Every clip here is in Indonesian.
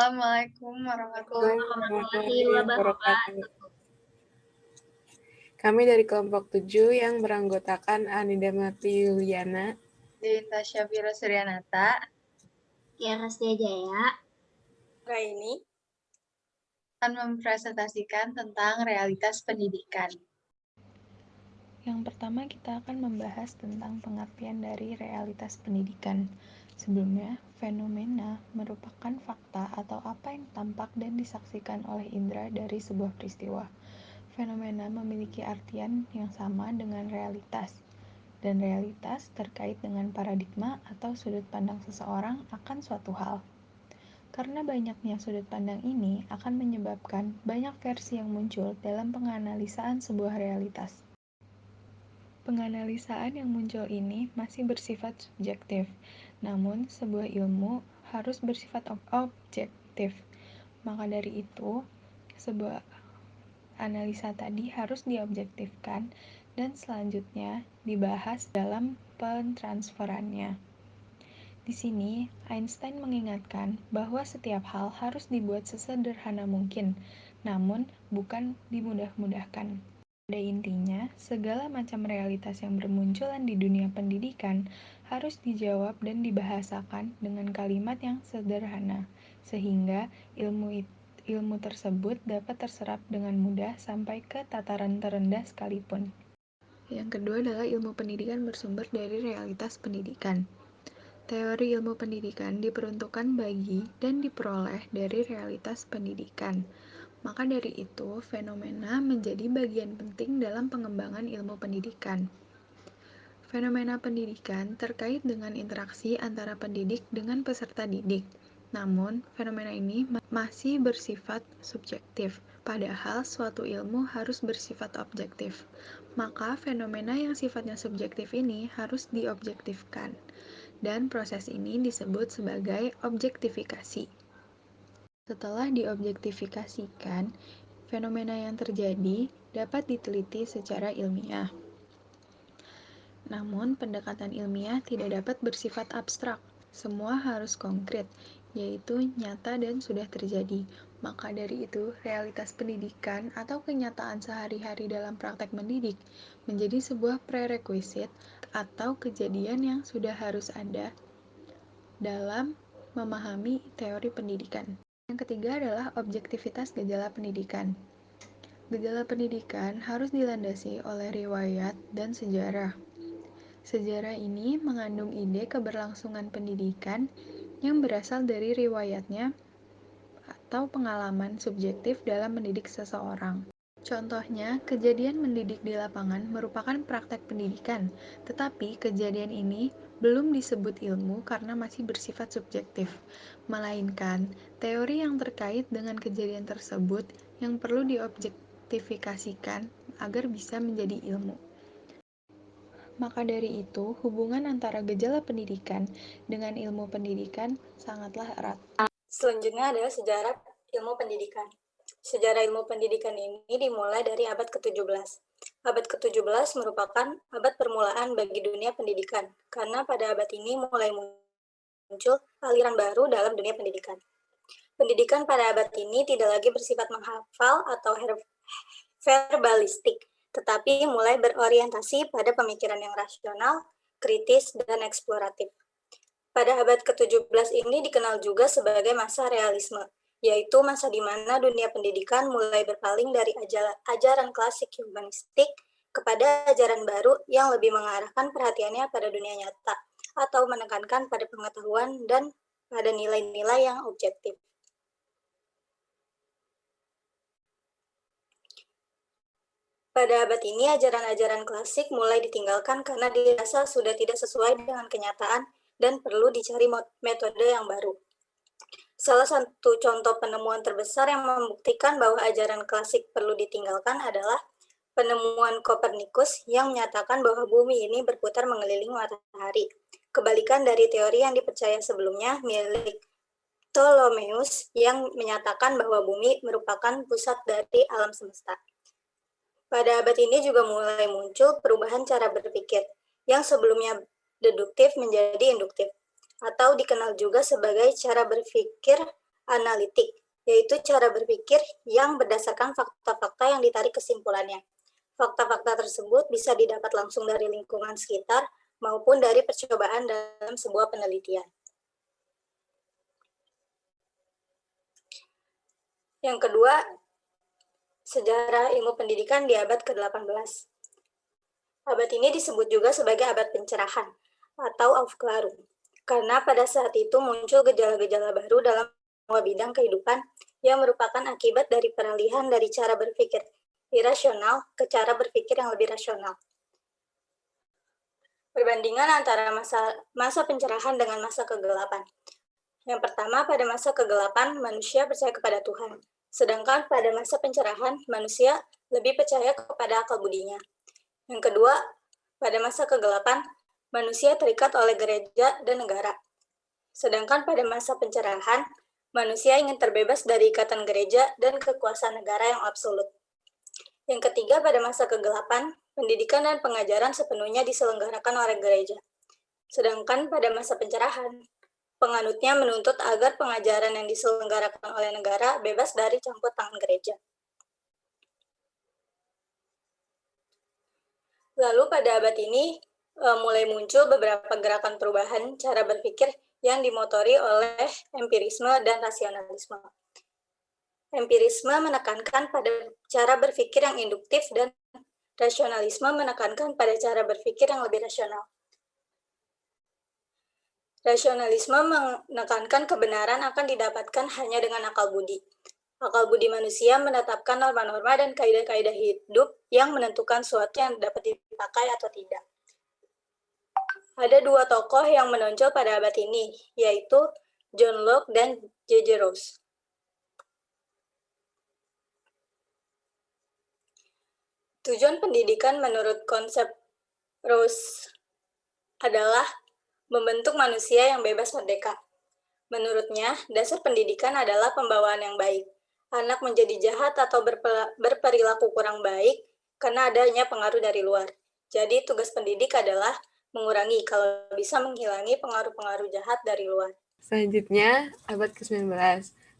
Assalamualaikum warahmatullahi Warahmatullahi wabarakatuh. wabarakatuh. Kami dari kelompok 7 yang beranggotakan Anida Marti Yuliana, Dinta Syafira Suryanata, Tiara Jaya, Raini akan mempresentasikan tentang realitas pendidikan. Yang pertama kita akan membahas tentang pengertian dari realitas pendidikan. Sebelumnya, fenomena merupakan fakta atau apa yang tampak dan disaksikan oleh indera dari sebuah peristiwa. Fenomena memiliki artian yang sama dengan realitas, dan realitas terkait dengan paradigma atau sudut pandang seseorang akan suatu hal. Karena banyaknya sudut pandang ini akan menyebabkan banyak versi yang muncul dalam penganalisaan sebuah realitas. Penganalisaan yang muncul ini masih bersifat subjektif, namun sebuah ilmu harus bersifat objektif. Maka dari itu, sebuah analisa tadi harus diobjektifkan dan selanjutnya dibahas dalam pentransferannya. Di sini, Einstein mengingatkan bahwa setiap hal harus dibuat sesederhana mungkin, namun bukan dimudah-mudahkan. Pada intinya, segala macam realitas yang bermunculan di dunia pendidikan harus dijawab dan dibahasakan dengan kalimat yang sederhana, sehingga ilmu tersebut dapat terserap dengan mudah sampai ke tataran terendah sekalipun. Yang kedua adalah ilmu pendidikan bersumber dari realitas pendidikan. Teori ilmu pendidikan diperuntukkan bagi dan diperoleh dari realitas pendidikan. Maka dari itu, fenomena menjadi bagian penting dalam pengembangan ilmu pendidikan. Fenomena pendidikan terkait dengan interaksi antara pendidik dengan peserta didik. Namun, fenomena ini masih bersifat subjektif, padahal suatu ilmu harus bersifat objektif. Maka, fenomena yang sifatnya subjektif ini harus diobjektifkan, dan proses ini disebut sebagai objektifikasi. Setelah diobjektifikasikan, fenomena yang terjadi dapat diteliti secara ilmiah. Namun, pendekatan ilmiah tidak dapat bersifat abstrak. Semua harus konkret, yaitu nyata dan sudah terjadi. Maka dari itu, realitas pendidikan atau kenyataan sehari-hari dalam praktek mendidik menjadi sebuah prerequisite atau kejadian yang sudah harus ada dalam memahami teori pendidikan. Yang ketiga adalah objektivitas gejala pendidikan. Gejala pendidikan harus dilandasi oleh riwayat dan sejarah. Sejarah ini mengandung ide keberlangsungan pendidikan yang berasal dari riwayatnya atau pengalaman subjektif dalam mendidik seseorang. Contohnya, kejadian mendidik di lapangan merupakan praktek pendidikan, tetapi kejadian ini belum disebut ilmu karena masih bersifat subjektif, melainkan teori yang terkait dengan kejadian tersebut yang perlu diobjektifikasikan agar bisa menjadi ilmu. Maka dari itu, hubungan antara gejala pendidikan dengan ilmu pendidikan sangatlah erat. Selanjutnya adalah sejarah ilmu pendidikan. Sejarah ilmu pendidikan ini dimulai dari abad ke-17. Abad ke-17 merupakan abad permulaan bagi dunia pendidikan, karena pada abad ini mulai muncul aliran baru dalam dunia pendidikan. Pendidikan pada abad ini tidak lagi bersifat menghafal atau verbalistik, tetapi mulai berorientasi pada pemikiran yang rasional, kritis, dan eksploratif. Pada abad ke-17 ini dikenal juga sebagai masa realisme, yaitu masa di mana dunia pendidikan mulai berpaling dari ajaran klasik humanistik kepada ajaran baru yang lebih mengarahkan perhatiannya pada dunia nyata, atau menekankan pada pengetahuan dan pada nilai-nilai yang objektif. Pada abad ini, ajaran-ajaran klasik mulai ditinggalkan karena dirasa sudah tidak sesuai dengan kenyataan dan perlu dicari metode yang baru. Salah satu contoh penemuan terbesar yang membuktikan bahwa ajaran klasik perlu ditinggalkan adalah penemuan Kopernikus yang menyatakan bahwa bumi ini berputar mengelilingi matahari. Kebalikan dari teori yang dipercaya sebelumnya milik Ptolemeus yang menyatakan bahwa bumi merupakan pusat dari alam semesta. Pada abad ini juga mulai muncul perubahan cara berpikir, yang sebelumnya deduktif menjadi induktif, atau dikenal juga sebagai cara berpikir analitik, yaitu cara berpikir yang berdasarkan fakta-fakta yang ditarik kesimpulannya. Fakta-fakta tersebut bisa didapat langsung dari lingkungan sekitar maupun dari percobaan dalam sebuah penelitian. Yang kedua, sejarah ilmu pendidikan di abad ke-18. Abad ini disebut juga sebagai abad pencerahan atau Aufklärung, karena pada saat itu muncul gejala-gejala baru dalam semua bidang kehidupan yang merupakan akibat dari peralihan dari cara berpikir irasional ke cara berpikir yang lebih rasional. Perbandingan antara masa pencerahan dengan masa kegelapan. Yang pertama, pada masa kegelapan, manusia percaya kepada Tuhan. Sedangkan pada masa pencerahan, manusia lebih percaya kepada akal budinya. Yang kedua, pada masa kegelapan, manusia terikat oleh gereja dan negara. Sedangkan pada masa pencerahan, manusia ingin terbebas dari ikatan gereja dan kekuasaan negara yang absolut. Yang ketiga, pada masa kegelapan, pendidikan dan pengajaran sepenuhnya diselenggarakan oleh gereja. Sedangkan pada masa pencerahan, penganutnya menuntut agar pengajaran yang diselenggarakan oleh negara bebas dari campur tangan gereja. Lalu pada abad ini mulai muncul beberapa gerakan perubahan cara berpikir yang dimotori oleh empirisme dan rasionalisme. Empirisme menekankan pada cara berpikir yang induktif dan rasionalisme menekankan pada cara berpikir yang lebih rasional. Rasionalisme menekankan kebenaran akan didapatkan hanya dengan akal budi. Akal budi manusia menetapkan norma-norma dan kaidah-kaidah hidup yang menentukan sesuatu yang dapat dipakai atau tidak. Ada dua tokoh yang menonjol pada abad ini, yaitu John Locke dan J.J. Rouse. Tujuan pendidikan menurut konsep Rouse adalah membentuk manusia yang bebas merdeka. Menurutnya, dasar pendidikan adalah pembawaan yang baik. Anak menjadi jahat atau berperilaku kurang baik karena adanya pengaruh dari luar. Jadi, tugas pendidik adalah mengurangi, kalau bisa menghilangi pengaruh-pengaruh jahat dari luar. Selanjutnya, abad ke-19.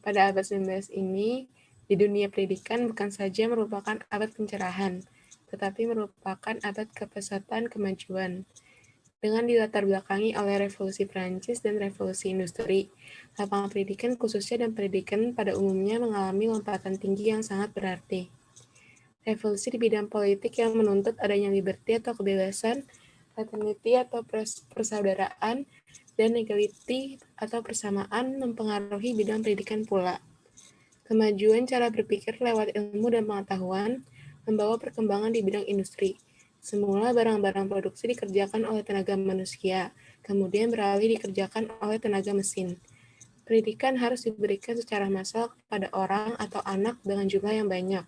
Pada abad 19 ini, di dunia pendidikan bukan saja merupakan abad pencerahan, tetapi merupakan abad kepesatan kemajuan. Dengan dilatar belakangi oleh revolusi Prancis dan revolusi industri, lapangan pendidikan khususnya dan pendidikan pada umumnya mengalami lompatan tinggi yang sangat berarti. Revolusi di bidang politik yang menuntut adanya liberty atau kebebasan, fraternity atau persaudaraan, dan equality atau persamaan mempengaruhi bidang pendidikan pula. Kemajuan cara berpikir lewat ilmu dan pengetahuan membawa perkembangan di bidang industri. Semula barang-barang produksi dikerjakan oleh tenaga manusia, kemudian beralih dikerjakan oleh tenaga mesin. Pendidikan harus diberikan secara massal kepada orang atau anak dengan jumlah yang banyak.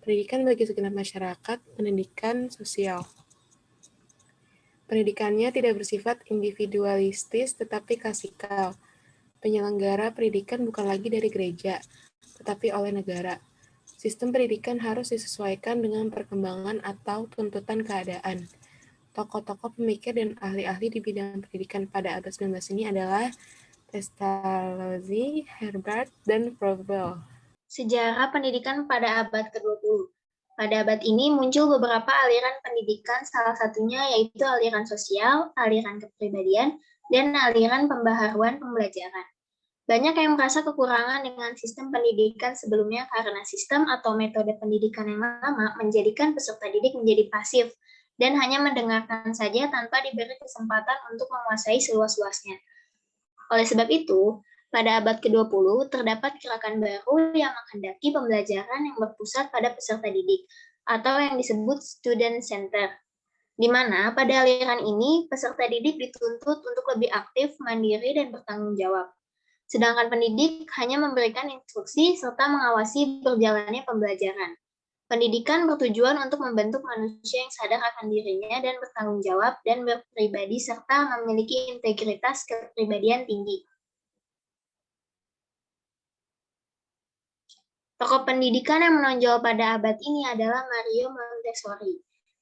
Pendidikan bagi segenap masyarakat, pendidikan sosial. Pendidikannya tidak bersifat individualistis tetapi klasikal. Penyelenggara pendidikan bukan lagi dari gereja, tetapi oleh negara. Sistem pendidikan harus disesuaikan dengan perkembangan atau tuntutan keadaan. Tokoh-tokoh pemikir dan ahli-ahli di bidang pendidikan pada abad 19 ini adalah Pestalozzi, Herbart, dan Froebel. Sejarah pendidikan pada abad ke-20. Pada abad ini muncul beberapa aliran pendidikan, salah satunya yaitu aliran sosial, aliran kepribadian, dan aliran pembaharuan pembelajaran. Banyak yang merasa kekurangan dengan sistem pendidikan sebelumnya karena sistem atau metode pendidikan yang lama menjadikan peserta didik menjadi pasif dan hanya mendengarkan saja tanpa diberi kesempatan untuk menguasai seluas-luasnya. Oleh sebab itu, pada abad ke-20 terdapat gerakan baru yang menghendaki pembelajaran yang berpusat pada peserta didik atau yang disebut student center, di mana pada aliran ini peserta didik dituntut untuk lebih aktif, mandiri, dan bertanggung jawab. Sedangkan pendidik hanya memberikan instruksi serta mengawasi berjalannya pembelajaran. Pendidikan bertujuan untuk membentuk manusia yang sadar akan dirinya dan bertanggung jawab dan berpribadi serta memiliki integritas kepribadian tinggi. Tokoh pendidikan yang menonjol pada abad ini adalah Mario Montessori.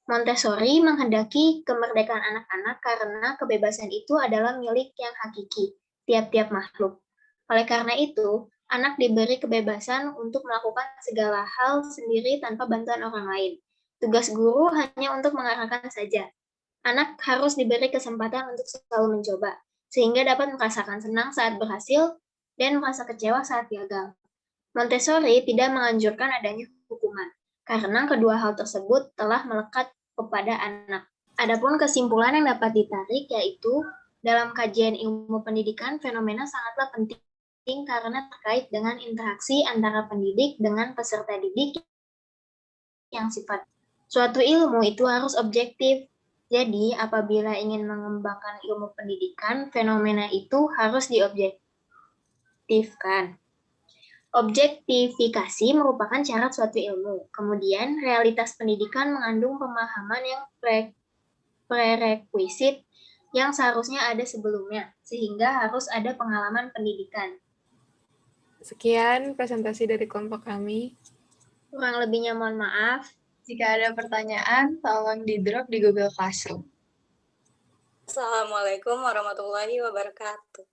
Montessori menghendaki kemerdekaan anak-anak karena kebebasan itu adalah milik yang hakiki, tiap-tiap makhluk. Oleh karena itu, Anak diberi kebebasan untuk melakukan segala hal sendiri tanpa bantuan orang lain. Tugas guru hanya untuk mengarahkan saja. Anak harus diberi kesempatan untuk selalu mencoba, sehingga dapat merasakan senang saat berhasil dan merasa kecewa saat gagal. Montessori tidak menganjurkan adanya hukuman, karena kedua hal tersebut telah melekat kepada anak. Adapun kesimpulan yang dapat ditarik yaitu, dalam kajian ilmu pendidikan, fenomena sangatlah penting karena terkait dengan interaksi antara pendidik dengan peserta didik yang sifat. Suatu ilmu itu harus objektif. Jadi, apabila ingin mengembangkan ilmu pendidikan, fenomena itu harus diobjektifkan. Objektifikasi merupakan syarat suatu ilmu. Kemudian, realitas pendidikan mengandung pemahaman yang prerequisit yang seharusnya ada sebelumnya, sehingga harus ada pengalaman pendidikan. Sekian presentasi dari kelompok kami. Kurang lebihnya mohon maaf. Jika ada pertanyaan, tolong di-drop di Google Classroom. Assalamualaikum warahmatullahi wabarakatuh.